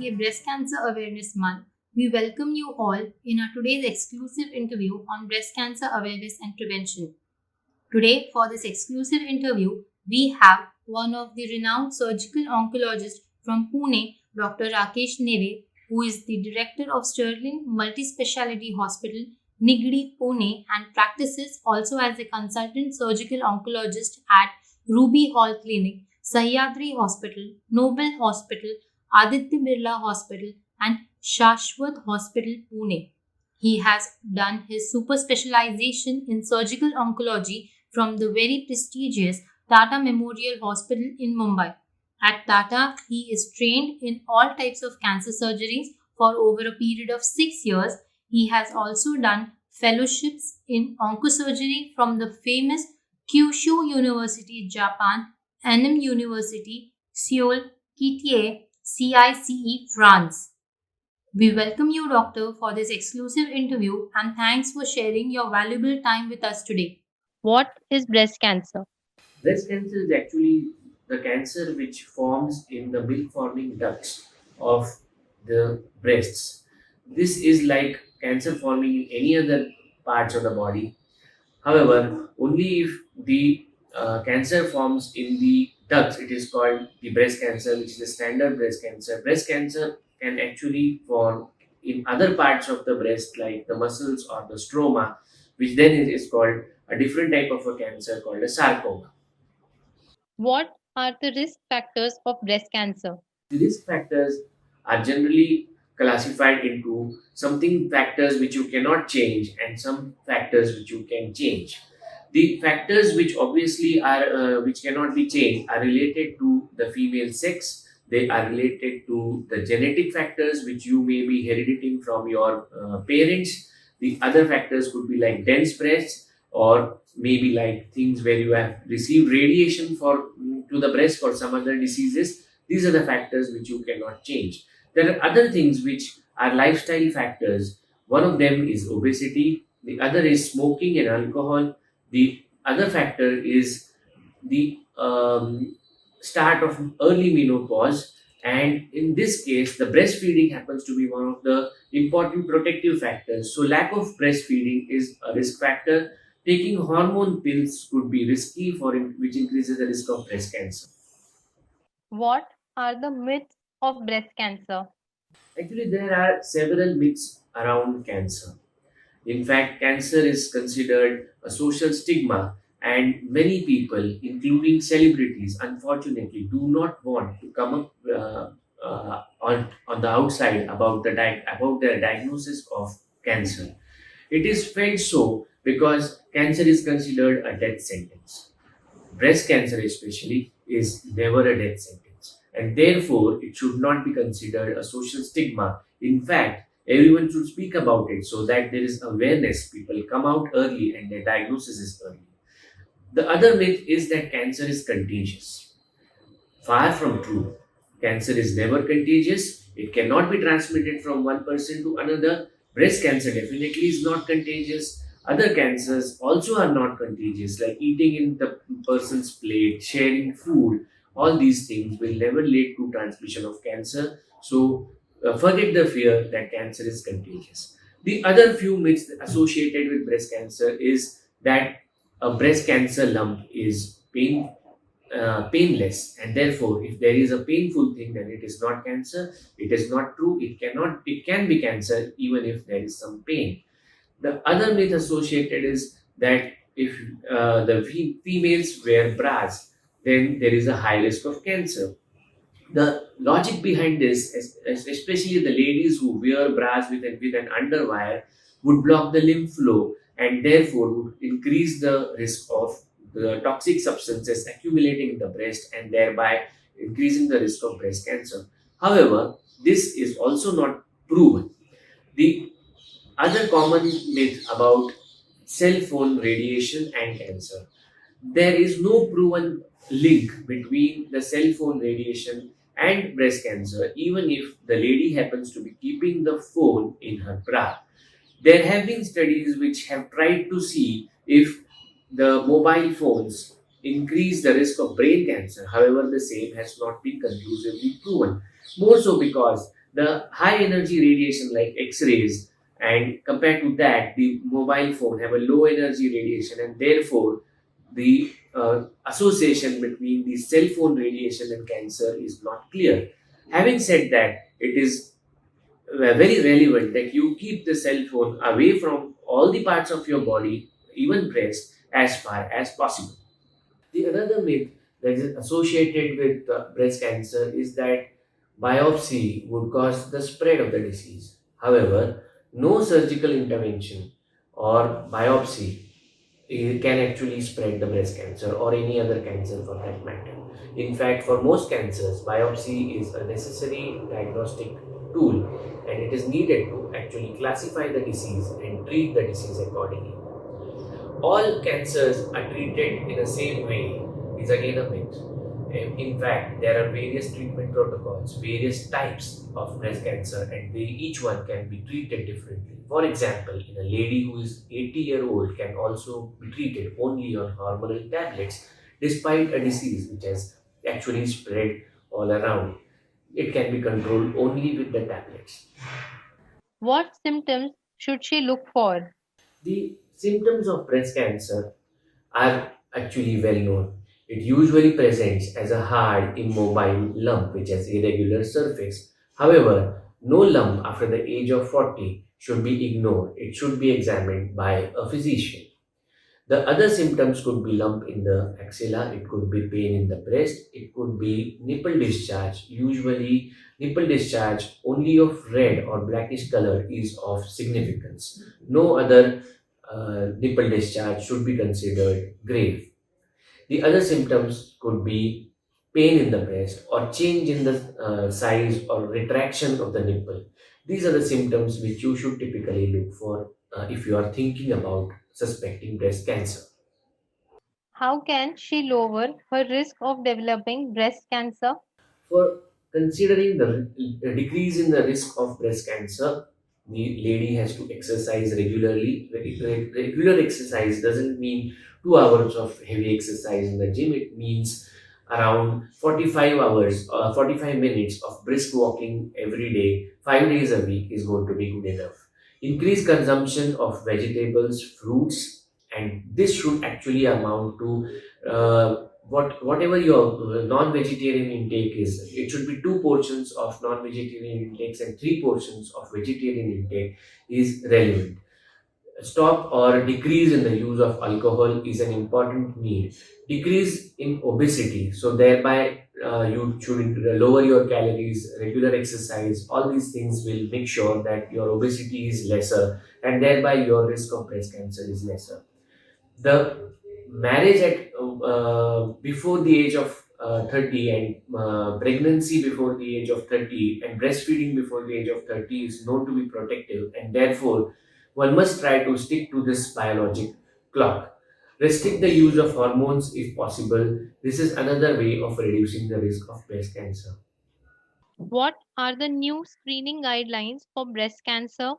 ICA Breast Cancer Awareness Month, we welcome you all in our today's exclusive interview on breast cancer awareness and prevention. Today, for this exclusive interview, we have one of the renowned surgical oncologists from Pune, Dr. Rakesh Neve, who is the director of Sterling Multispeciality Hospital, Nigdi, Pune, and practices also as a consultant surgical oncologist at Ruby Hall Clinic, Sahyadri Hospital, Noble Hospital, Aditya Birla Hospital, and Shashwat Hospital, Pune. He has done his super specialization in surgical oncology from the very prestigious Tata Memorial Hospital in Mumbai. At Tata, he is trained in all types of cancer surgeries for over a period of 6 years. He has also done fellowships in oncosurgery from the famous Kyushu University, Japan, NM University, Seoul, KTA, CICE, France. We welcome you, Doctor, for this exclusive interview and thanks for sharing your valuable time with us today. What is breast cancer? Breast cancer is actually the cancer which forms in the milk forming ducts of the breasts. This is like cancer forming in any other parts of the body. However, only if the cancer forms in the ducts, it is called the breast cancer, which is a standard breast cancer. Breast cancer can actually form in other parts of the breast, like the muscles or the stroma, which then is called a different type of a cancer called a sarcoma. What are the risk factors of breast cancer? The risk factors are generally classified into something factors which you cannot change and some factors which you can change. The factors which obviously are which cannot be changed are related to the female sex. They are related to the genetic factors which you may be inheriting from your parents. The other factors could be like dense breasts, or maybe like things where you have received radiation for to the breast for some other diseases. These are the factors which you cannot change. There are other things which are lifestyle factors. One of them is obesity, the other is smoking and alcohol, the other factor is the start of early menopause. And in this case, the breastfeeding happens to be one of the important protective factors. So, lack of breastfeeding is a risk factor. Taking hormone pills could be risky, which increases the risk of breast cancer. What are the myths of breast cancer? Actually, there are several myths around cancer. In fact, cancer is considered a social stigma, and many people, including celebrities, unfortunately, do not want to come up on the outside about about their diagnosis of cancer. It is felt so because cancer is considered a death sentence. Breast cancer, especially, is never a death sentence, and therefore it should not be considered a social stigma. In fact, everyone should speak about it so that there is awareness. People come out early and their diagnosis is early. The other myth is that cancer is contagious. Far from true. Cancer is never contagious. It cannot be transmitted from one person to another. Breast cancer definitely is not contagious. Other cancers also are not contagious, like eating in the person's plate, sharing food. All these things will never lead to transmission of cancer. So, forget the fear that cancer is contagious. The other few myths associated with breast cancer is that a breast cancer lump is painless, and therefore if there is a painful thing, then it is not cancer. It is not true. It can be cancer even if there is some pain. The other myth associated is that if the females wear bras, then there is a high risk of cancer. The logic behind this, especially the ladies who wear bras with an underwire, would block the lymph flow and therefore would increase the risk of the toxic substances accumulating in the breast and thereby increasing the risk of breast cancer. However, this is also not proven. The other common myth about cell phone radiation and cancer: there is no proven link between the cell phone radiation and breast cancer, even if the lady happens to be keeping the phone in her bra. There have been studies which have tried to see if the mobile phones increase the risk of brain cancer. However, the same has not been conclusively proven. More so because The high energy radiation like X-rays, and compared to that, the mobile phone have a low energy radiation, and therefore the association between the cell phone radiation and cancer is not clear. Having said that, it is very relevant that you keep the cell phone away from all the parts of your body, even breast, as far as possible. The another myth that is associated with breast cancer is that biopsy would cause the spread of the disease. However, no surgical intervention or biopsy can actually spread the breast cancer or any other cancer for that matter. In fact, for most cancers, biopsy is a necessary diagnostic tool, and it is needed to actually classify the disease and treat the disease accordingly. All cancers are treated in the same way is again a myth. In fact, there are various treatment protocols, various types of breast cancer, and each one can be treated differently. For example, in a lady who is 80-year-old can also be treated only on hormonal tablets despite a disease which has actually spread all around. It can be controlled only with the tablets. What symptoms should she look for? The symptoms of breast cancer are actually well known. It usually presents as a hard, immobile lump which has irregular surface. However, no lump after the age of 40 should be ignored. It should be examined by a physician. The other symptoms could be lump in the axilla, it could be pain in the breast, it could be nipple discharge. Usually, nipple discharge only of red or blackish color is of significance. No other nipple discharge should be considered grave. The other symptoms could be pain in the breast or change in the size or retraction of the nipple. These are the symptoms which you should typically look for if you are thinking about suspecting breast cancer. How can she lower her risk of developing breast cancer? For considering the decrease in the risk of breast cancer, the lady has to exercise regularly. Regular exercise doesn't mean 2 hours of heavy exercise in the gym. It means around 45 hours or 45 minutes of brisk walking every day, 5 days a week is going to be good enough. Increase consumption of vegetables, fruits, and this should actually amount to whatever your non-vegetarian intake is. It should be two portions of non-vegetarian intakes and three portions of vegetarian intake is relevant. Stop or decrease in the use of alcohol is an important need. Decrease in obesity, so thereby you should lower your calories. Regular exercise, all these things will make sure that your obesity is lesser, and thereby your risk of breast cancer is lesser. The marriage at before the age of 30, and pregnancy before the age of 30, and breastfeeding before the age of 30 is known to be protective, and therefore one must try to stick to this biologic clock. Restrict the use of hormones if possible. This is another way of reducing the risk of breast cancer. What are the new screening guidelines for breast cancer?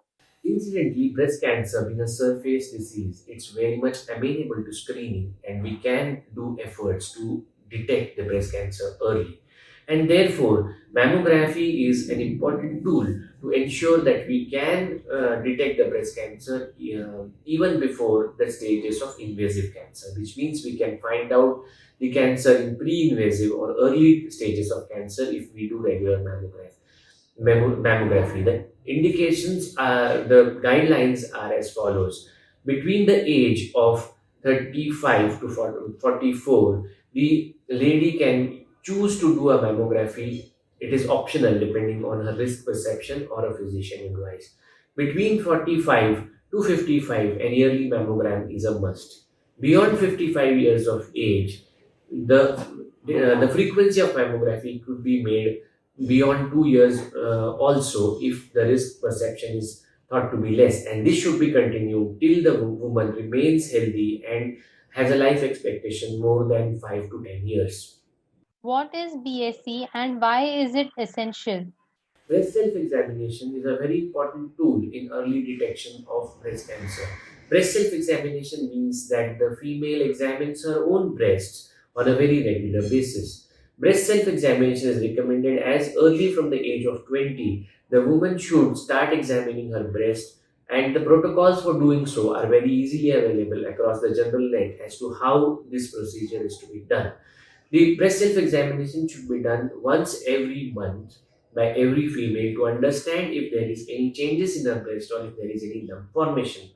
Incidentally, breast cancer being a surface disease, it's very much amenable to screening, and we can do efforts to detect the breast cancer early. And therefore, mammography is an important tool to ensure that we can detect the breast cancer even before the stages of invasive cancer, which means we can find out the cancer in pre invasive or early stages of cancer if we do regular mammography. The indications are the guidelines are as follows. Between the age of 35 to 44, the lady can choose to do a mammography. It is optional depending on her risk perception or a physician advice. Between 45 to 55, an yearly mammogram is a must. Beyond 55 years of age, the frequency of mammography could be made beyond 2 years also if the risk perception is thought to be less, and this should be continued till the woman remains healthy and has a life expectation more than 5 to 10 years. What is BSc and why is it essential? Breast self examination is a very important tool in early detection of breast cancer. Breast self examination means that the female examines her own breasts on a very regular basis. Breast self examination is recommended as early from the age of 20. The woman should start examining her breast, and the protocols for doing so are very easily available across the general net as to how this procedure is to be done. The breast self examination should be done once every month by every female to understand if there is any changes in her breast or if there is any lump formation.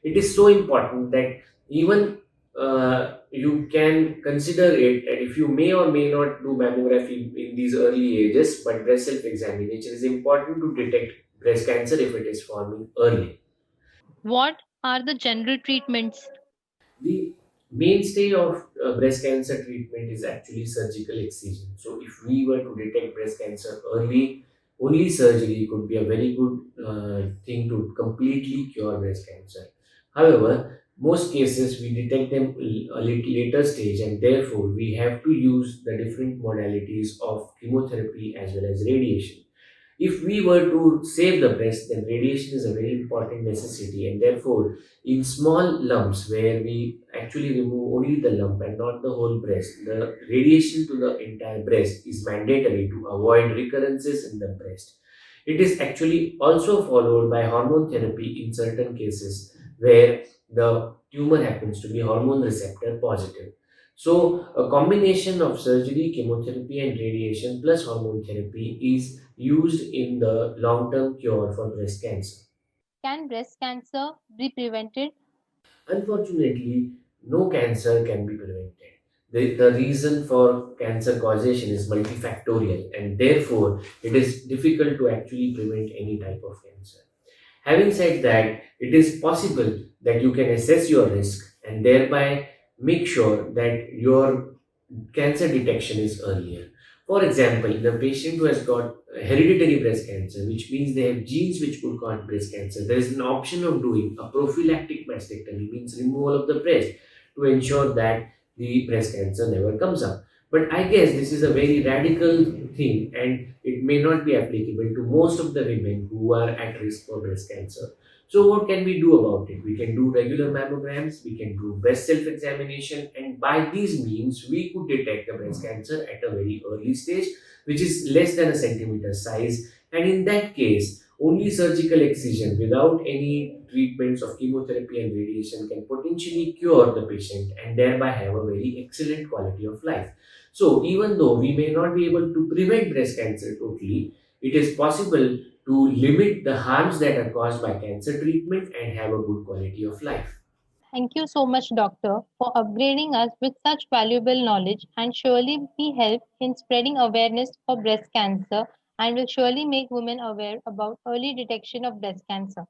It is so important that even you can consider it, and if you may or may not do mammography in these early ages, but breast self examination is important to detect breast cancer if it is forming early. What are the general treatments? The mainstay of breast cancer treatment is actually surgical excision. So, if we were to detect breast cancer early, only surgery could be a very good thing to completely cure breast cancer. However, most cases we detect them a little later stage, and therefore we have to use the different modalities of chemotherapy as well as radiation. If we were to save the breast, then radiation is a very important necessity, and therefore, in small lumps where we actually remove only the lump and not the whole breast, the radiation to the entire breast is mandatory to avoid recurrences in the breast. It is actually also followed by hormone therapy in certain cases where the tumor happens to be hormone receptor positive. So, a combination of surgery, chemotherapy, and radiation plus hormone therapy is used in the long term cure for breast cancer. Can breast cancer be prevented? Unfortunately, no cancer can be prevented. The reason for cancer causation is multifactorial, and therefore, it is difficult to actually prevent any type of cancer. Having said that, it is possible that you can assess your risk and thereby make sure that your cancer detection is earlier. For example, in a patient who has got hereditary breast cancer, which means they have genes which could cause breast cancer, there is an option of doing a prophylactic mastectomy, means removal of the breast, to ensure that the breast cancer never comes up. But I guess this is a very radical thing, and it may not be applicable to most of the women who are at risk for breast cancer. So, what can we do about it? We can do regular mammograms, we can do breast self examination, and by these means, we could detect the breast cancer at a very early stage, which is less than a centimeter size. And in that case, only surgical excision without any treatments of chemotherapy and radiation can potentially cure the patient and thereby have a very excellent quality of life. So, even though we may not be able to prevent breast cancer totally, it is possible to limit the harms that are caused by cancer treatment and have a good quality of life. Thank you so much, Doctor, for upgrading us with such valuable knowledge and surely be help in spreading awareness for breast cancer and will surely make women aware about early detection of breast cancer.